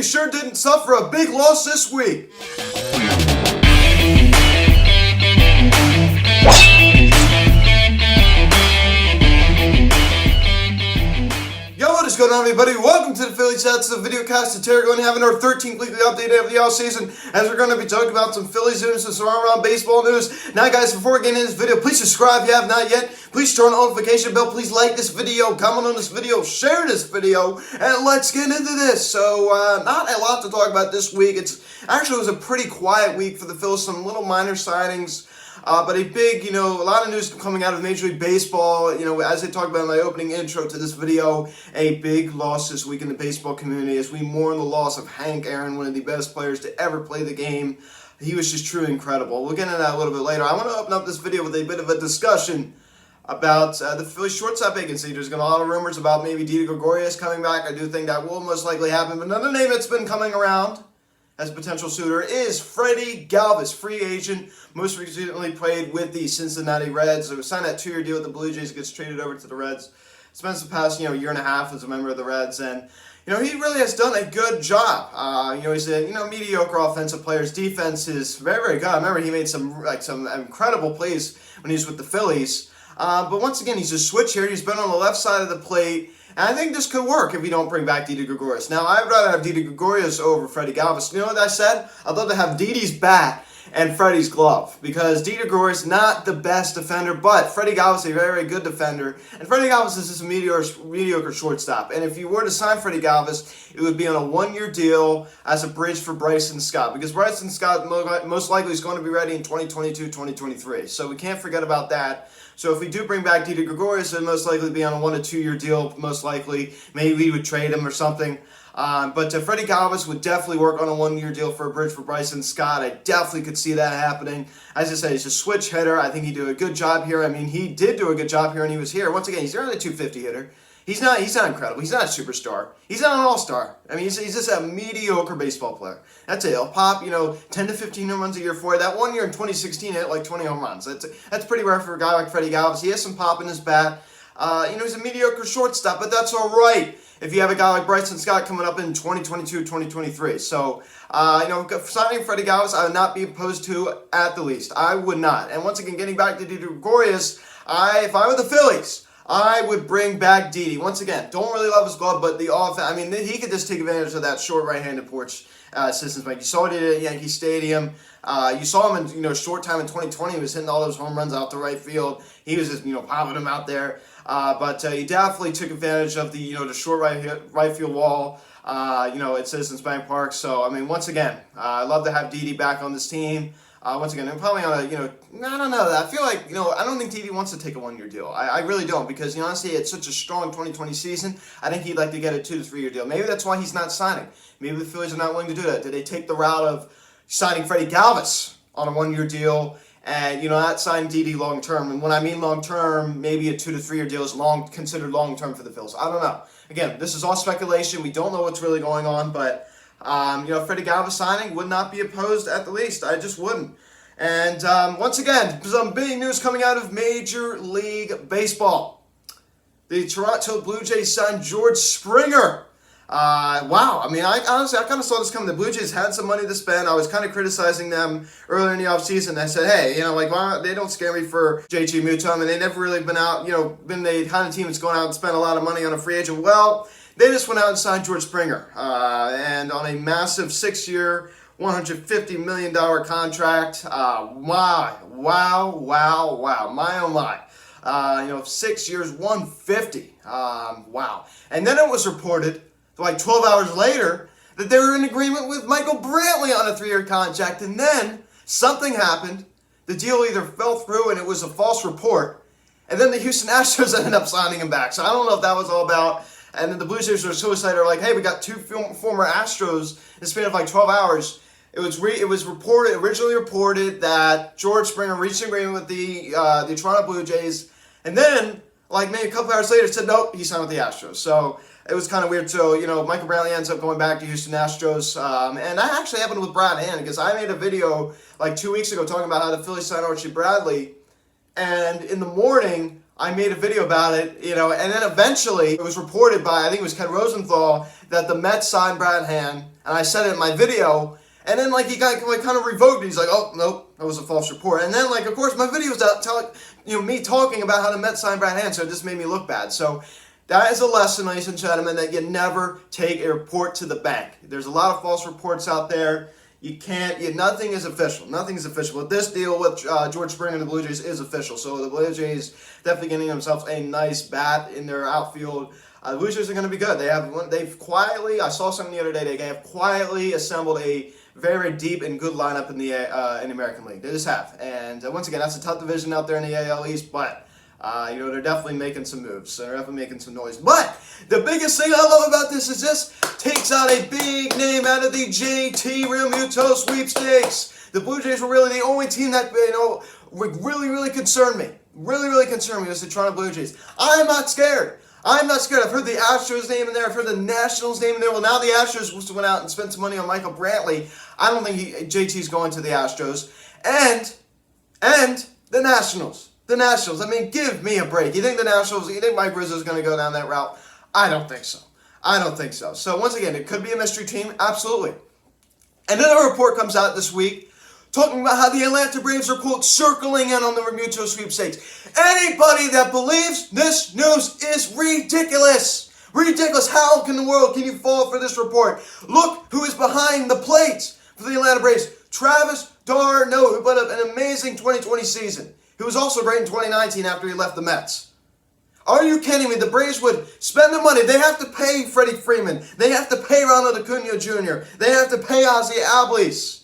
Phillies sure didn't suffer a big loss this week. What is going on, everybody? Welcome to the Phillies That's the video cast of Terry, going to having our 13th weekly update of the offseason, as we're going to be talking about some Phillies news and some around baseball news. Now, guys, before we get into this video, please subscribe if you have not yet. Please turn on the notification bell. Please like this video, comment on this video, share this video, and let's get into this. So, not a lot to talk about this week. It was a pretty quiet week for the Phillies. Some little minor signings. But a big, a lot of news coming out of Major League Baseball, as I talked about in my opening intro to this video, a big loss this week in the baseball community as we mourn the loss of Hank Aaron, one of the best players to ever play the game. He was just truly incredible. We'll get into that a little bit later. I want to open up this video with a bit of a discussion about the Phillies shortstop vacancy. There's been a lot of rumors about maybe Didi Gregorius coming back. I do think that will most likely happen. But another name that's been coming around as a potential suitor is Freddie Galvis, free agent, most recently played with the Cincinnati Reds. He signed that 2-year deal with the Blue Jays, gets traded over to the Reds. Spends the past, year and a half as a member of the Reds, and, he really has done a good job. He's a, mediocre offensive player. His defense is very, very good. I remember he made some incredible plays when he was with the Phillies. But once again, he's a switch here. He's been on the left side of the plate. And I think this could work if we don't bring back Didi Gregorius. Now, I'd rather have Didi Gregorius over Freddie Galvis. You know what I said? I'd love to have Didi's bat and Freddie's glove, because Didi Gregorius not the best defender, but Freddie Galvis a very, very good defender. And Freddie Galvis is just a mediocre shortstop. And if you were to sign Freddie Galvis, it would be on a 1-year deal as a bridge for Bryson Stott, because Bryson Stott most likely is going to be ready in 2022, 2023. So we can't forget about that. So if we do bring back Didi Gregorius, it would most likely be on a 1- to 2-year deal, most likely. Maybe we would trade him or something. But Freddie Galvis would definitely work on a 1-year deal for a bridge for Bryson Stott. I definitely could see that happening. As I said, he's a switch hitter. I think he'd do a good job here. I mean, he did do a good job here when he was here. Once again, he's only a 250 hitter. He's not incredible. He's not a superstar. He's not an all-star. I mean, he's just a mediocre baseball player. That's it. He'll pop, 10 to 15 home runs a year for it. That 1 year in 2016 hit like 20 home runs. That's pretty rare for a guy like Freddie Galvis. He has some pop in his bat. He's a mediocre shortstop, but that's all right if you have a guy like Bryson Stott coming up in 2022, 2023. So, signing Freddie Galvis, I would not be opposed to at the least. I would not. And once again, getting back to Didi Gregorius, if I were the Phillies, I would bring back Didi. Once again, don't really love his glove, but the offense, I mean, he could just take advantage of that short right-handed porch systems. You saw it at Yankee Stadium. You saw him in short time in 2020. He was hitting all those home runs out the right field. He was just popping them out there. But he definitely took advantage of the the short right field wall. At Citizens Bank Park. So I mean, once again, I'd love to have Didi back on this team. Once again, I'm probably on a, I don't know. I feel like, I don't think Didi wants to take a 1-year deal. I really don't, because, honestly, it's such a strong 2020 season. I think he'd like to get a 2 to 3-year deal. Maybe that's why he's not signing. Maybe the Phillies are not willing to do that. Did they take the route of signing Freddie Galvis on a 1-year deal and, not sign Didi long-term? And when I mean long-term, maybe a 2 to 3-year deal is considered long-term for the Phillies. I don't know. Again, this is all speculation. We don't know what's really going on, but Freddie Galvis signing would not be opposed at the least. I just wouldn't. And once again, some big news coming out of Major League Baseball. The Toronto Blue Jays signed George Springer. Wow. I mean, I kind of saw this coming. The Blue Jays had some money to spend. I was kind of criticizing them earlier in the offseason. I said, hey, why they don't scare me for JG Muto. I mean, they never really been out, been the kind of team that's going out and spend a lot of money on a free agent. Well, they just went out and signed George Springer. And on a massive 6-year, $150 million contract. Wow. My oh my. 6 years, 150. Wow. And then it was reported, like 12 hours later, that they were in agreement with Michael Brantley on a 3-year contract. And then something happened. The deal either fell through and it was a false report. And then the Houston Astros ended up signing him back. So I don't know if that was all about. And then the Blue Jays were so excited. They're like, hey, we got 2 former Astros in the span of like 12 hours. It was originally reported that George Springer reached an agreement with the Toronto Blue Jays, and then maybe a couple hours later said nope, he signed with the Astros. So it was kind of weird. So Michael Brantley ends up going back to Houston Astros, and that actually happened with Brad Hand, because I made a video like 2 weeks ago talking about how the Phillies signed Archie Bradley, and in the morning I made a video about it, and then eventually it was reported by, I think it was Ken Rosenthal, that the Mets signed Brad Hand, and I said it in my video, and then he got kind of revoked it. He's like, oh, nope, that was a false report. And then of course, my video was out telling, me talking about how the Mets signed Brad Hand, so it just made me look bad. So that is a lesson, ladies and gentlemen, that you never take a report to the bank. There's a lot of false reports out there. You can't, nothing is official. Nothing is official. But this deal with George Springer and the Blue Jays is official. So the Blue Jays definitely getting themselves a nice bat in their outfield. The Blue Jays are going to be good. They've quietly, I saw something the other day, they have quietly assembled a very deep and good lineup in the American League. They just have. And once again, that's a tough division out there in the AL East, but they're definitely making some moves. They're definitely making some noise. But the biggest thing I love about this is this takes out a big name out of the JT Realmuto sweepstakes. The Blue Jays were really the only team that really concerned me. Really concerned me was the Toronto Blue Jays. I'm not scared. I'm not scared. I've heard the Astros name in there. I've heard the Nationals name in there. Well, now the Astros went out and spent some money on Michael Brantley. I don't think JT's going to the Astros. And the Nationals. The Nationals. I mean, give me a break. You think Mike Rizzo's going to go down that route? I don't think so. So once again, it could be a mystery team. Absolutely. And then a report comes out this week talking about how the Atlanta Braves are, quote, circling in on the Realmuto sweepstakes. Anybody that believes this news is ridiculous. Ridiculous. How in the world can you fall for this report? Look who is behind the plate for the Atlanta Braves. Travis d'Arnaud, who put up an amazing 2020 season. He was also great in 2019 after he left the Mets. Are you kidding me? The Braves would spend the money. They have to pay Freddie Freeman. They have to pay Ronald Acuna Jr. They have to pay Ozzie Albies.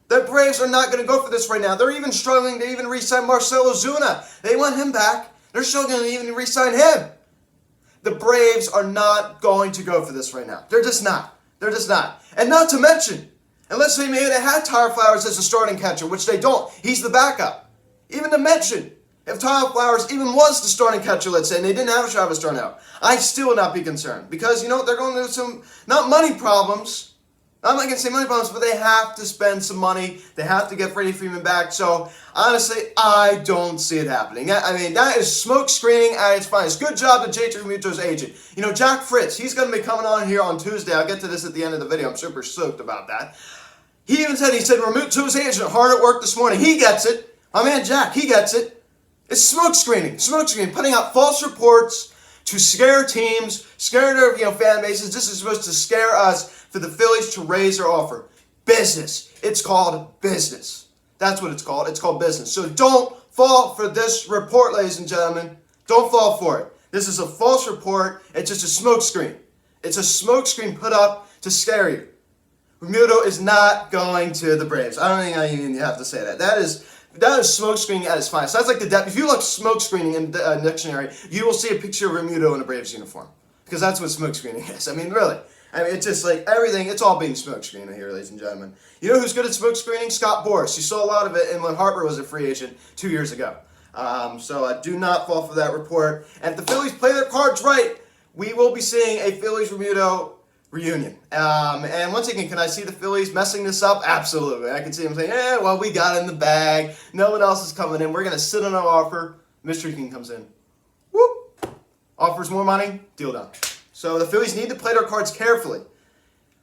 The Braves are not going to go for this right now. They're even struggling to even re-sign Marcell Ozuna. They want him back. They're struggling to even re-sign him. The Braves are not going to go for this right now. They're just not. And not to mention, unless maybe they had Tyler Flowers as a starting catcher, which they don't. He's the backup. Even to mention, if Tyler Flowers even was the starting catcher, let's say, and they didn't have Travis d'Arnaud, I'd still not be concerned. Because, they're going through some, not money problems. I'm not going to say money problems, but they have to spend some money. They have to get Freddie Freeman back. So, honestly, I don't see it happening. I mean, that is smoke screening at its finest. Good job to JT Realmuto's agent. Jack Fritz, he's going to be coming on here on Tuesday. I'll get to this at the end of the video. I'm super stoked about that. He said Realmuto's agent hard at work this morning. He gets it. My man Jack, he gets it. It's smoke screening, putting out false reports to scare teams, scare their fan bases. This is supposed to scare us for the Phillies to raise their offer. Business. It's called business. That's what it's called. It's called business. So don't fall for this report, ladies and gentlemen. Don't fall for it. This is a false report. It's just a smoke screen. It's a smoke screen put up to scare you. Realmuto is not going to the Braves. I don't think I even have to say that. That is smoke screening at its finest. That's like if you look smoke screening in the dictionary, you will see a picture of Realmuto in a Braves uniform. Because that's what smoke screening is. I mean, really. It's just like everything, it's all being smoke screened here, ladies and gentlemen. You know who's good at smoke screening? Scott Boras. You saw a lot of it when Harper was a free agent 2 years ago. So do not fall for that report. And if the Phillies play their cards right, we will be seeing a Phillies-Realmuto reunion. And once again, can I see the Phillies messing this up? Absolutely. I can see them saying, well, we got it in the bag. No one else is coming in. We're going to sit on our offer. Mystery King comes in. Whoop. Offers more money. Deal done. So the Phillies need to play their cards carefully.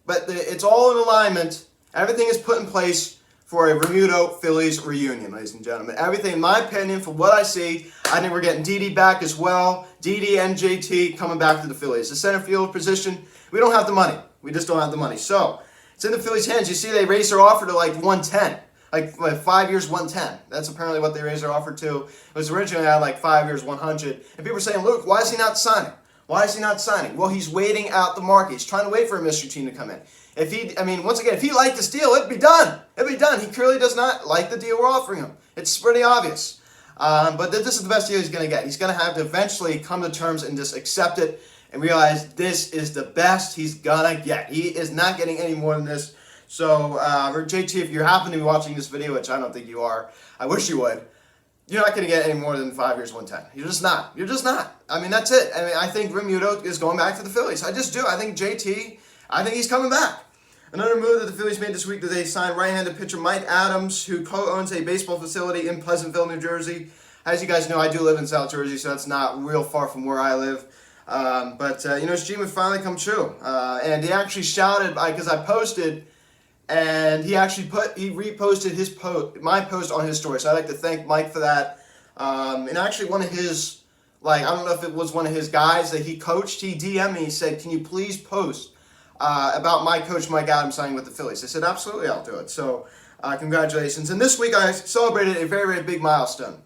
But it's all in alignment. Everything is put in place for a Realmuto Phillies reunion, ladies and gentlemen. Everything, in my opinion, from what I see, I think we're getting Didi back as well. Didi and JT coming back to the Phillies. The center field position, we don't have the money. We just don't have the money. So it's in the Phillies' hands. You see they raised their offer to like 110. Like 5 years, 110. That's apparently what they raised their offer to. It was originally at like 5 years, 100. And people were saying, Luke, why is he not signing? Why is he not signing? Well, he's waiting out the market. He's trying to wait for a mystery team to come in. Once again, if he liked this deal, it'd be done. It'd be done. He clearly does not like the deal we're offering him. It's pretty obvious. But this is the best deal he's going to get. He's going to have to eventually come to terms and just accept it and realize this is the best he's going to get. He is not getting any more than this. So, for JT, if you happen to be watching this video, which I don't think you are, I wish you would, you're not going to get any more than 5 years, 110. You're just not. You're just not. That's it. I think Realmuto is going back to the Phillies. I just do. I think JT, he's coming back. Another move that the Phillies made this week that they signed right-handed pitcher Mike Adams, who co-owns a baseball facility in Pleasantville, New Jersey. As you guys know, I do live in South Jersey, so that's not real far from where I live. But his dream had finally come true. And he actually shouted, because I posted, and he reposted my post on his story. So I'd like to thank Mike for that. And actually one of his, I don't know if it was one of his guys that he coached, he DM'd me, he said, can you please post about my coach Mike Adams signing with the Phillies? I said, absolutely, I'll do it. So congratulations. And this week I celebrated a very, very big milestone.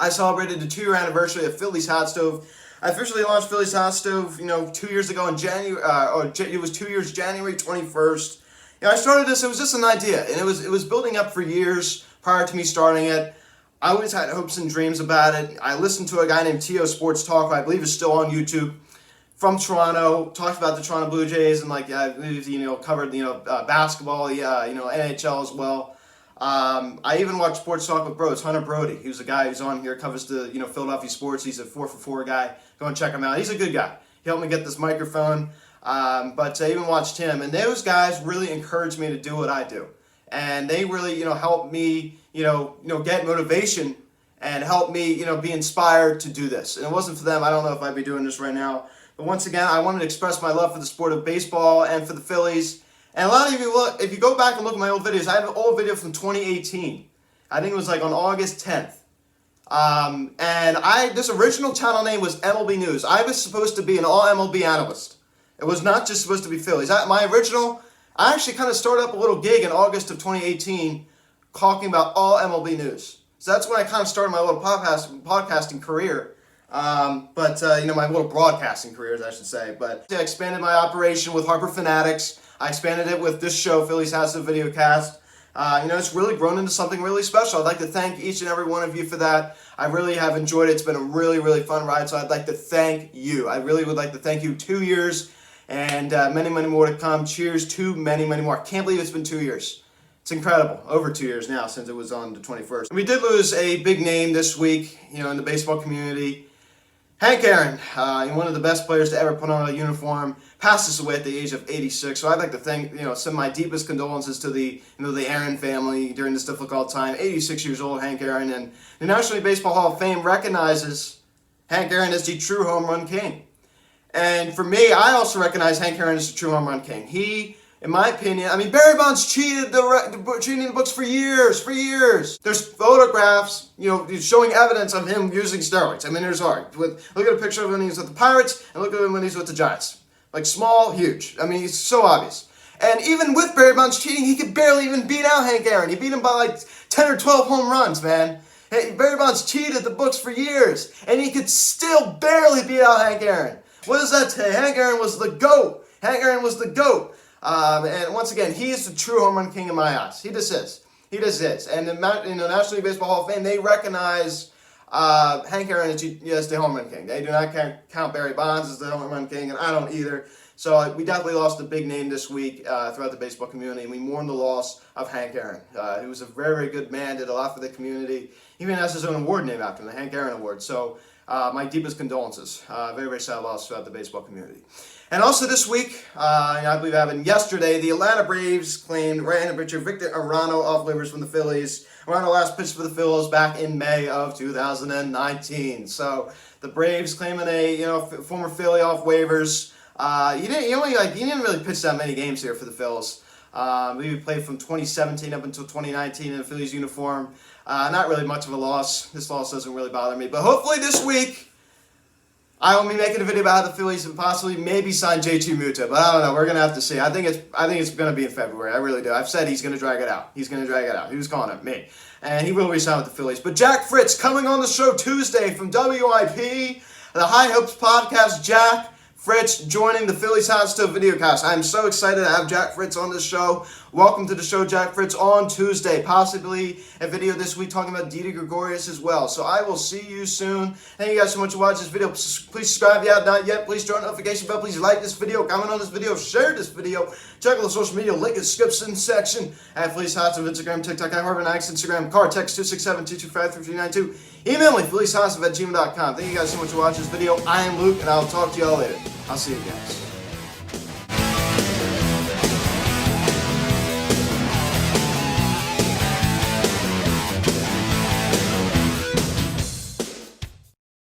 I celebrated the 2-year anniversary of Phillies Hot Stove. I officially launched Phillies Hot Stove, 2 years ago in January, it was 2 years, January 21st. I started this, it was just an idea, and it was building up for years prior to me starting it. I always had hopes and dreams about it. I listened to a guy named T.O. Sports Talk, who I believe is still on YouTube, from Toronto, talked about the Toronto Blue Jays, and I believe, covered, basketball, NHL as well. I even watched Sports Talk with Bros, Hunter Brody. He was a guy who's on here, covers the Philadelphia sports. He's a 4for4 guy. Go and check him out. He's a good guy. He helped me get this microphone. But I even watched him, and those guys really encouraged me to do what I do, and they really helped me get motivation and help me be inspired to do this. And it wasn't for them, I don't know if I'd be doing this right now. But once again, I wanted to express my love for the sport of baseball and for the Phillies. And a lot of you if you go back and look at my old videos, I have an old video from 2018. I think it was on August 10th. And this original channel name was MLB News. I was supposed to be an all MLB analyst. It was not just supposed to be Phillies. I actually kind of started up a little gig in August of 2018 talking about all MLB news. So that's when I kind of started my little podcasting career. My little broadcasting career, as I should say. But I expanded my operation with Harper Fanatics. I expanded it with this show, Phillies House of Videocast. It's really grown into something really special. I'd like to thank each and every one of you for that. I really have enjoyed it. It's been a really, really fun ride, so I'd like to thank you. I really would like to thank you. 2 years and many, many more to come. Cheers to many, many more. I can't believe it's been 2 years. It's incredible. Over 2 years now since it was on the 21st. We did lose a big name this week, in the baseball community. Hank Aaron, one of the best players to ever put on a uniform, passed us away at the age of 86. So I'd like to thank, send my deepest condolences to the, the Aaron family during this difficult time. 86 years old, Hank Aaron, and the National League Baseball Hall of Fame recognizes Hank Aaron as the true home run king. And for me, I also recognize Hank Aaron as the true home run king. He, in my opinion, Barry Bonds cheated cheating the books for years. There's photographs, showing evidence of him using steroids. There's art. Look at a picture of when he's with the Pirates, and look at him when he's with the Giants. Small, huge. It's so obvious. And even with Barry Bonds cheating, he could barely even beat out Hank Aaron. He beat him by 10 or 12 home runs, man. Hey, Barry Bonds cheated the books for years, and he could still barely beat out Hank Aaron. What does that say? Hank Aaron was the GOAT. Hank Aaron was the GOAT. And once again, he is the true home run king in my eyes. He just is. He just is. And the National League Baseball Hall of Fame, they recognize Hank Aaron as the home run king. They do not count Barry Bonds as the home run king, and I don't either. So we definitely lost a big name this week throughout the baseball community, and we mourn the loss of Hank Aaron. He was a very, very good man, did a lot for the community. He even has his own award named after him, the Hank Aaron Award. So my deepest condolences. Very, very sad loss throughout the baseball community. And also this week, I believe it happened yesterday, the Atlanta Braves claimed right-handed pitcher Victor Arano off waivers from the Phillies. Arano last pitched for the Phillies back in May of 2019. So the Braves claiming a former Philly off waivers. He didn't really pitch that many games here for the Phillies. He played from 2017 up until 2019 in a Phillies uniform. Not really much of a loss. This loss doesn't really bother me. But hopefully this week, I will be making a video about the Phillies and possibly maybe sign JT Muta, but I don't know. We're gonna have to see. I think it's gonna be in February. I really do. I've said he's gonna drag it out. He was calling it me, and he will resign with the Phillies. But Jack Fritz coming on the show Tuesday from WIP, the High Hopes podcast. Jack Fritz joining the Phillies Hot Stove Videocast. I'm so excited to have Jack Fritz on this show. Welcome to the show, Jack Fritz, on Tuesday. Possibly a video this week talking about Didi Gregorius as well. So I will see you soon. Thank you guys so much for watching this video. Please subscribe if you have not yet. Please turn on the notification bell. Please like this video, comment on this video, share this video. Check out the social media link in the description section. At Phillies Hot Stove, Instagram, TikTok, at Harvard Nikes, Instagram, car, text 267-225-3392. Email me, phillieshotstove@gmail.com. Thank you guys so much for watching this video. I am Luke, and I'll talk to you all later. I'll see you guys.